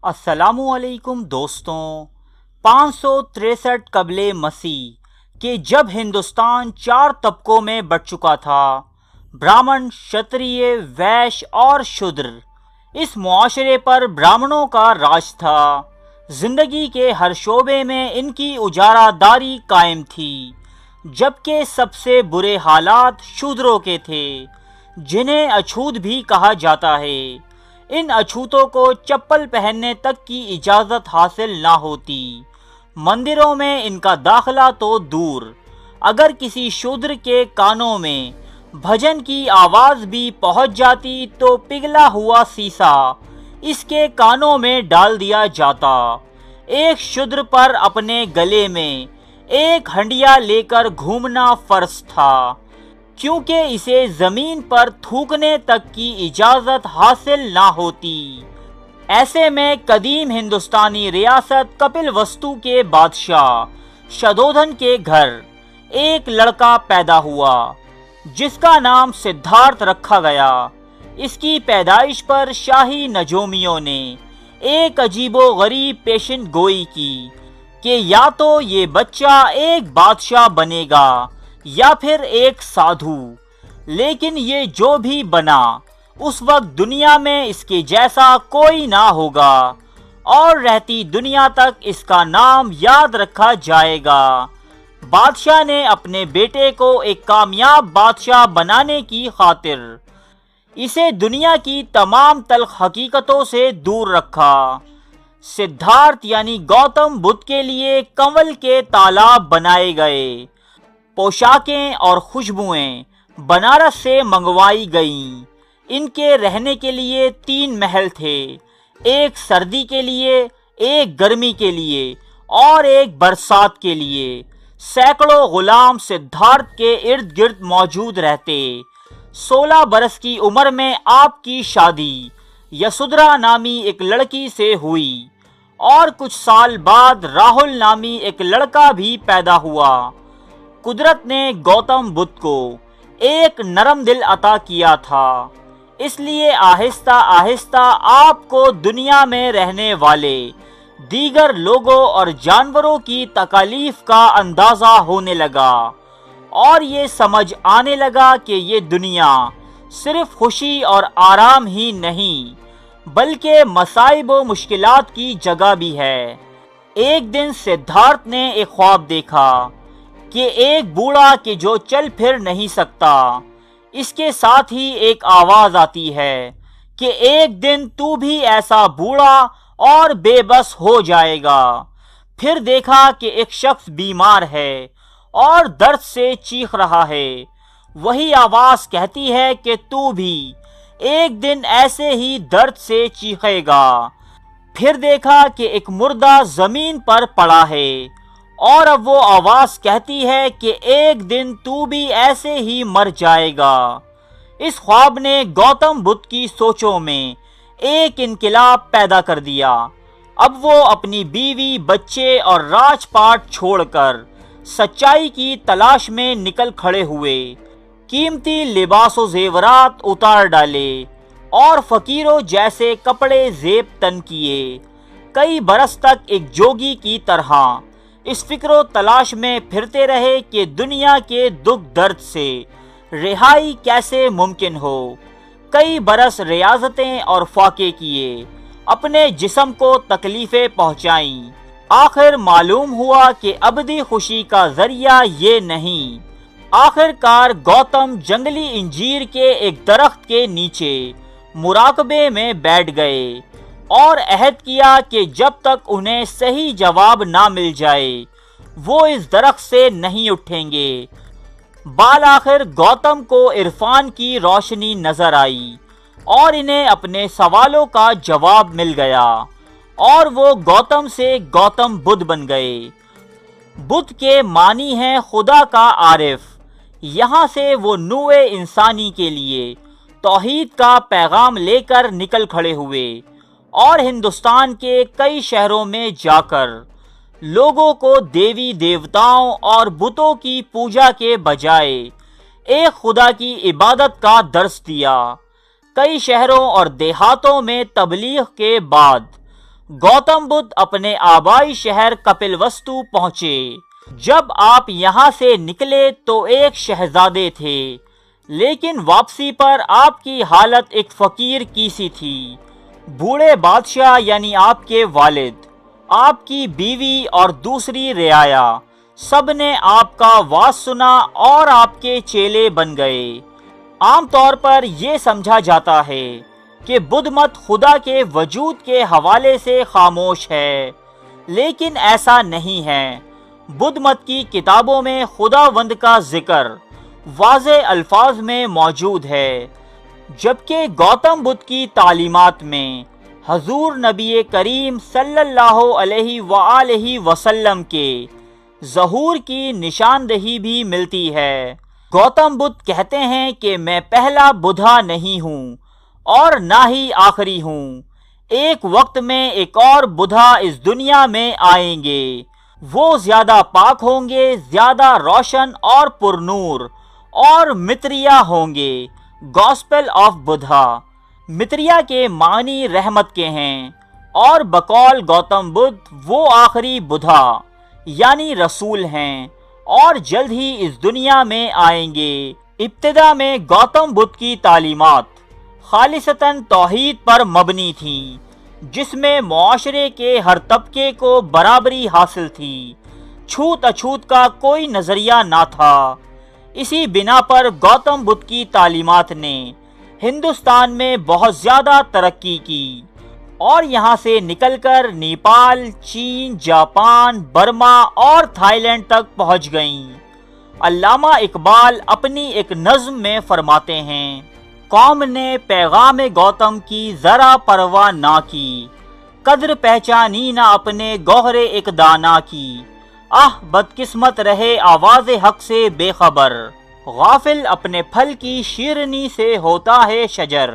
السلام علیکم دوستوں۔ 563 قبل مسیح کہ جب ہندوستان 4 طبقوں میں بٹ چکا تھا، برہمن، شتریہ، ویش اور شودر، اس معاشرے پر برہمنوں کا راج تھا۔ زندگی کے ہر شعبے میں ان کی اجارہ داری قائم تھی، جبکہ سب سے برے حالات شودروں کے تھے، جنہیں اچھوت بھی کہا جاتا ہے۔ ان اچھوتوں کو چپل پہننے تک کی اجازت حاصل نہ ہوتی، مندروں میں ان کا داخلہ تو دور، اگر کسی شودر کے کانوں میں بھجن کی آواز بھی پہنچ جاتی تو پگھلا ہوا سیسا اس کے کانوں میں ڈال دیا جاتا۔ ایک شودر پر اپنے گلے میں ایک ہنڈیا لے کر گھومنا فرض تھا، کیونکہ اسے زمین پر تھوکنے تک کی اجازت حاصل نہ ہوتی۔ ایسے میں قدیم ہندوستانی ریاست کپل وستو کے بادشاہ شدھودن کے گھر ایک لڑکا پیدا ہوا، جس کا نام سدھارتھ رکھا گیا۔ اس کی پیدائش پر شاہی نجومیوں نے ایک عجیب و غریب پیشن گوئی کی کہ یا تو یہ بچہ ایک بادشاہ بنے گا یا پھر ایک سادھو، لیکن یہ جو بھی بنا اس وقت دنیا میں اس کے جیسا کوئی نہ ہوگا، اور رہتی دنیا تک اس کا نام یاد رکھا جائے گا۔ بادشاہ نے اپنے بیٹے کو ایک کامیاب بادشاہ بنانے کی خاطر اسے دنیا کی تمام تلخ حقیقتوں سے دور رکھا۔ سدھارتھ یعنی گوتم بدھ کے لیے کنول کے تالاب بنائے گئے، پوشاکیں اور خوشبوئیں بنارس سے منگوائی گئیں۔ ان کے رہنے کے لیے 3 محل تھے، ایک سردی کے لیے، ایک گرمی کے لیے اور ایک برسات کے لیے۔ سینکڑوں غلام سدھارتھ کے ارد گرد موجود رہتے۔ 16 برس کی عمر میں آپ کی شادی یسودھرا نامی ایک لڑکی سے ہوئی، اور کچھ سال بعد راہل نامی ایک لڑکا بھی پیدا ہوا۔ قدرت نے گوتم بدھ کو ایک نرم دل عطا کیا تھا، اس لیے آہستہ آہستہ آپ کو دنیا میں رہنے والے دیگر لوگوں اور جانوروں کی تکالیف کا اندازہ ہونے لگا، اور یہ سمجھ آنے لگا کہ یہ دنیا صرف خوشی اور آرام ہی نہیں بلکہ مصائب و مشکلات کی جگہ بھی ہے۔ ایک دن سدھارتھ نے ایک خواب دیکھا کہ ایک بوڑھا کہ جو چل پھر نہیں سکتا، اس کے ساتھ ہی ایک آواز آتی ہے کہ ایک دن تو بھی ایسا بوڑھا اور بے بس ہو جائے گا۔ پھر دیکھا کہ ایک شخص بیمار ہے اور درد سے چیخ رہا ہے۔ وہی آواز کہتی ہے کہ تو بھی ایک دن ایسے ہی درد سے چیخے گا۔ پھر دیکھا کہ ایک مردہ زمین پر پڑا ہے، اور اب وہ آواز کہتی ہے کہ ایک دن تو بھی ایسے ہی مر جائے گا۔ اس خواب نے گوتم بدھ کی سوچوں میں ایک انقلاب پیدا کر دیا۔ اب وہ اپنی بیوی، بچے اور راج پاٹ چھوڑ کر سچائی کی تلاش میں نکل کھڑے ہوئے۔ قیمتی لباس و زیورات اتار ڈالے اور فقیروں جیسے کپڑے زیب تن کیے۔ کئی برس تک ایک جوگی کی طرح اس فکر و تلاش میں پھرتے رہے کہ دنیا کے دکھ درد سے رہائی کیسے ممکن ہو۔ کئی برس ریاضتیں اور فاقے کیے، اپنے جسم کو تکلیفیں پہنچائیں۔ آخر معلوم ہوا کہ ابدی خوشی کا ذریعہ یہ نہیں۔ آخر کار گوتم جنگلی انجیر کے ایک درخت کے نیچے مراقبے میں بیٹھ گئے اور عہد کیا کہ جب تک انہیں صحیح جواب نہ مل جائے وہ اس درخت سے نہیں اٹھیں گے۔ بالآخر گوتم کو عرفان کی روشنی نظر آئی اور انہیں اپنے سوالوں کا جواب مل گیا، اور وہ گوتم سے گوتم بدھ بن گئے۔ بدھ کے معنی ہیں خدا کا عارف۔ یہاں سے وہ نوع انسانی کے لیے توحید کا پیغام لے کر نکل کھڑے ہوئے، اور ہندوستان کے کئی شہروں میں جا کر لوگوں کو دیوی دیوتاؤں اور بتوں کی پوجا کے بجائے ایک خدا کی عبادت کا درس دیا۔ کئی شہروں اور دیہاتوں میں تبلیغ کے بعد گوتم بدھ اپنے آبائی شہر کپل وستو پہنچے۔ جب آپ یہاں سے نکلے تو ایک شہزادے تھے، لیکن واپسی پر آپ کی حالت ایک فقیر کی سی تھی۔ بوڑھے بادشاہ یعنی آپ کے والد، آپ کی بیوی اور دوسری رعایا سب نے آپ کا واز سنا اور آپ کے چیلے بن گئے۔ عام طور پر یہ سمجھا جاتا ہے کہ بدھ مت خدا کے وجود کے حوالے سے خاموش ہے، لیکن ایسا نہیں ہے۔ بدھ مت کی کتابوں میں خداوند کا ذکر واضح الفاظ میں موجود ہے، جبکہ گوتم بدھ کی تعلیمات میں حضور نبی کریم صلی اللہ علیہ وآلہ وسلم کے ظہور کی نشاندہی بھی ملتی ہے۔ گوتم بدھ کہتے ہیں کہ میں پہلا بدھا نہیں ہوں اور نہ ہی آخری ہوں، ایک وقت میں ایک اور بدھا اس دنیا میں آئیں گے، وہ زیادہ پاک ہوں گے، زیادہ روشن اور پرنور، اور متریا ہوں گے۔ گاسپل آف بدھا، متریا کے معنی رحمت کے ہیں، اور بقول گوتم بدھ وہ آخری بدھا یعنی رسول ہیں اور جلد ہی اس دنیا میں آئیں گے۔ ابتدا میں گوتم بدھ کی تعلیمات خالصتاً توحید پر مبنی تھیں، جس میں معاشرے کے ہر طبقے کو برابری حاصل تھی، چھوت اچھوت کا کوئی نظریہ نہ تھا۔ اسی بنا پر گوتم بدھ کی تعلیمات نے ہندوستان میں بہت زیادہ ترقی کی اور یہاں سے نکل کر نیپال، چین، جاپان، برما اور تھائی لینڈ تک پہنچ گئیں۔ علامہ اقبال اپنی ایک نظم میں فرماتے ہیں، قوم نے پیغام گوتم کی ذرا پرواہ نہ کی، قدر پہچانی نہ اپنے گوہر ایک دانا کی، بدقسمت رہے آواز حق سے بے خبر، غافل اپنے پھل کی شیرنی سے ہوتا ہے شجر۔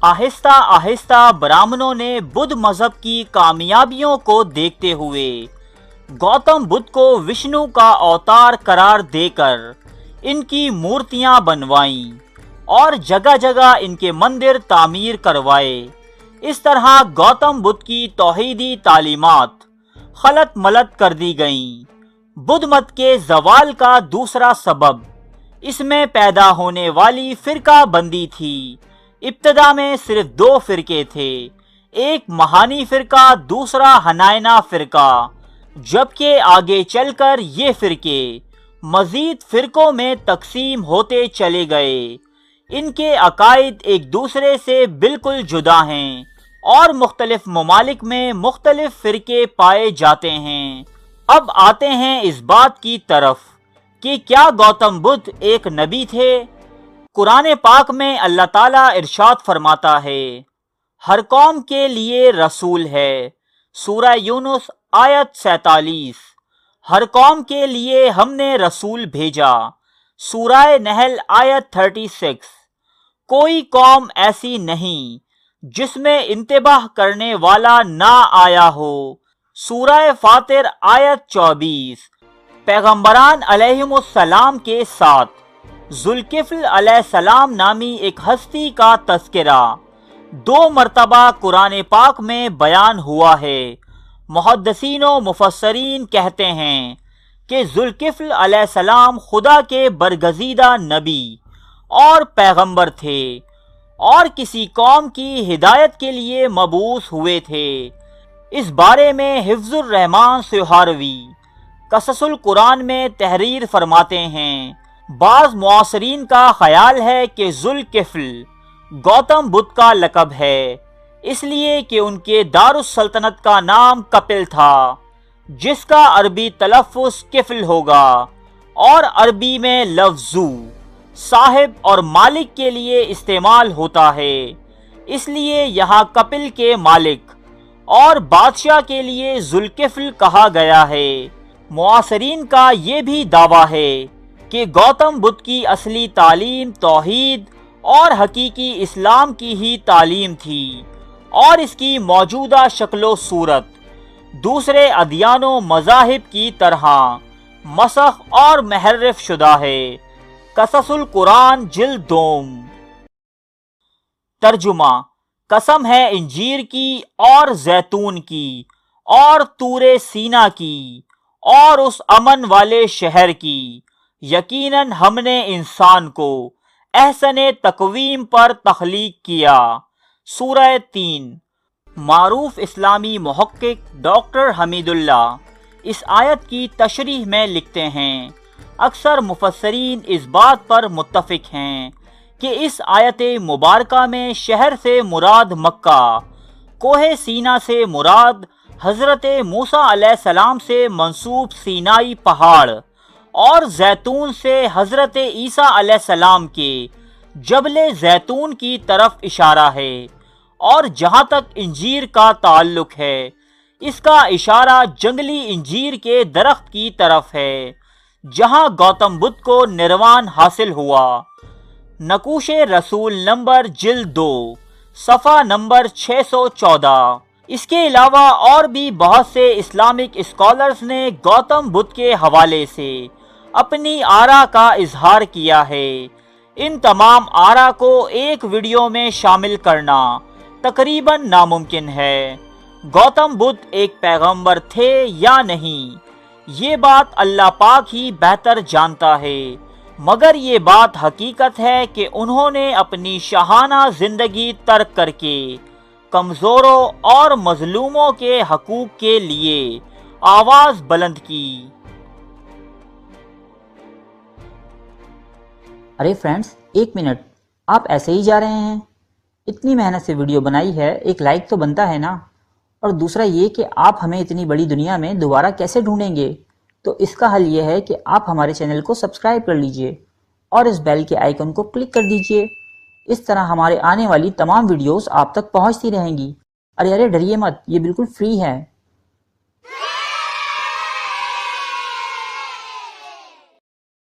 آہستہ آہستہ برہمنوں نے بدھ مذہب کی کامیابیوں کو دیکھتے ہوئے گوتم بدھ کو وشنو کا اوتار قرار دے کر ان کی مورتیاں بنوائیں اور جگہ جگہ ان کے مندر تعمیر کروائے۔ اس طرح گوتم بدھ کی توحیدی تعلیمات خلط ملط کر دی گئیں۔ بدھ مت کے زوال کا دوسرا سبب اس میں پیدا ہونے والی فرقہ بندی تھی۔ ابتدا میں صرف دو فرقے تھے، ایک مہانی فرقہ، دوسرا ہنائنا فرقہ، جبکہ آگے چل کر یہ فرقے مزید فرقوں میں تقسیم ہوتے چلے گئے۔ ان کے عقائد ایک دوسرے سے بالکل جدا ہیں اور مختلف ممالک میں مختلف فرقے پائے جاتے ہیں۔ اب آتے ہیں اس بات کی طرف کہ کیا گوتم بدھ ایک نبی تھے؟ قرآن پاک میں اللہ تعالیٰ ارشاد فرماتا ہے، ہر قوم کے لیے رسول ہے۔ سورہ یونس آیت 47۔ ہر قوم کے لیے ہم نے رسول بھیجا۔ سورہ نحل آیت 36۔ کوئی قوم ایسی نہیں جس میں انتباہ کرنے والا نہ آیا ہو۔ سورہ فاطر آیت 24۔ پیغمبران علیہم السلام کے ساتھ ذوالکفل علیہ السلام نامی ایک ہستی کا تذکرہ 2 مرتبہ قرآن پاک میں بیان ہوا ہے۔ محدثین و مفسرین کہتے ہیں کہ ذوالکفل علیہ السلام خدا کے برگزیدہ نبی اور پیغمبر تھے اور کسی قوم کی ہدایت کے لیے مبعوث ہوئے تھے۔ اس بارے میں حفظ الرحمان سہاروی قصص القرآن میں تحریر فرماتے ہیں، بعض معاصرین کا خیال ہے کہ ذوالکفل گوتم بدھ کا لقب ہے، اس لیے کہ ان کے دارالسلطنت کا نام کپل تھا، جس کا عربی تلفظ کفل ہوگا، اور عربی میں لفظ ذو صاحب اور مالک کے لیے استعمال ہوتا ہے، اس لیے یہاں کپل کے مالک اور بادشاہ کے لیے ذوالکفل کہا گیا ہے۔ معاصرین کا یہ بھی دعویٰ ہے کہ گوتم بدھ کی اصلی تعلیم توحید اور حقیقی اسلام کی ہی تعلیم تھی، اور اس کی موجودہ شکل و صورت دوسرے ادیان و مذاہب کی طرح مسخ اور محرف شدہ ہے۔ قصص القرآن جلد 2۔ ترجمہ: قسم ہے انجیر کی اور زیتون کی اور طور سینا کی اور اس امن والے شہر کی، یقیناً ہم نے انسان کو احسن تقویم پر تخلیق کیا۔ سورہ 3۔ معروف اسلامی محقق ڈاکٹر حمید اللہ اس آیت کی تشریح میں لکھتے ہیں، اکثر مفسرین اس بات پر متفق ہیں کہ اس آیت مبارکہ میں شہر سے مراد مکہ، کوہ سینا سے مراد حضرت موسیٰ علیہ السلام سے منسوب سینائی پہاڑ، اور زیتون سے حضرت عیسیٰ علیہ السلام کے جبل زیتون کی طرف اشارہ ہے، اور جہاں تک انجیر کا تعلق ہے اس کا اشارہ جنگلی انجیر کے درخت کی طرف ہے جہاں گوتم بدھ کو نروان حاصل ہوا۔ نقوش رسول نمبر جلد 2 صفحہ نمبر 614۔ اس کے علاوہ اور بھی بہت سے اسلامک اسکالرز نے گوتم بدھ کے حوالے سے اپنی آراء کا اظہار کیا ہے۔ ان تمام آراء کو ایک ویڈیو میں شامل کرنا تقریباً ناممکن ہے۔ گوتم بدھ ایک پیغمبر تھے یا نہیں، یہ بات اللہ پاک ہی بہتر جانتا ہے، مگر یہ بات حقیقت ہے کہ انہوں نے اپنی شاہانہ زندگی ترک کر کے کمزوروں اور مظلوموں کے حقوق کے لیے آواز بلند کی۔ ارے فرینڈز، ایک منٹ، آپ ایسے ہی جا رہے ہیں؟ اتنی محنت سے ویڈیو بنائی ہے، ایک لائک تو بنتا ہے نا؟ اور دوسرا یہ کہ آپ ہمیں اتنی بڑی دنیا میں دوبارہ کیسے ڈھونڈیں گے؟ تو اس کا حل یہ ہے کہ آپ ہمارے چینل کو سبسکرائب کر لیجئے اور اس بیل کے آئیکن کو کلک کر دیجئے۔ اس طرح ہمارے آنے والی تمام ویڈیوز آپ تک پہنچتی رہیں گی۔ ارے ڈریے مت، یہ بالکل فری ہے۔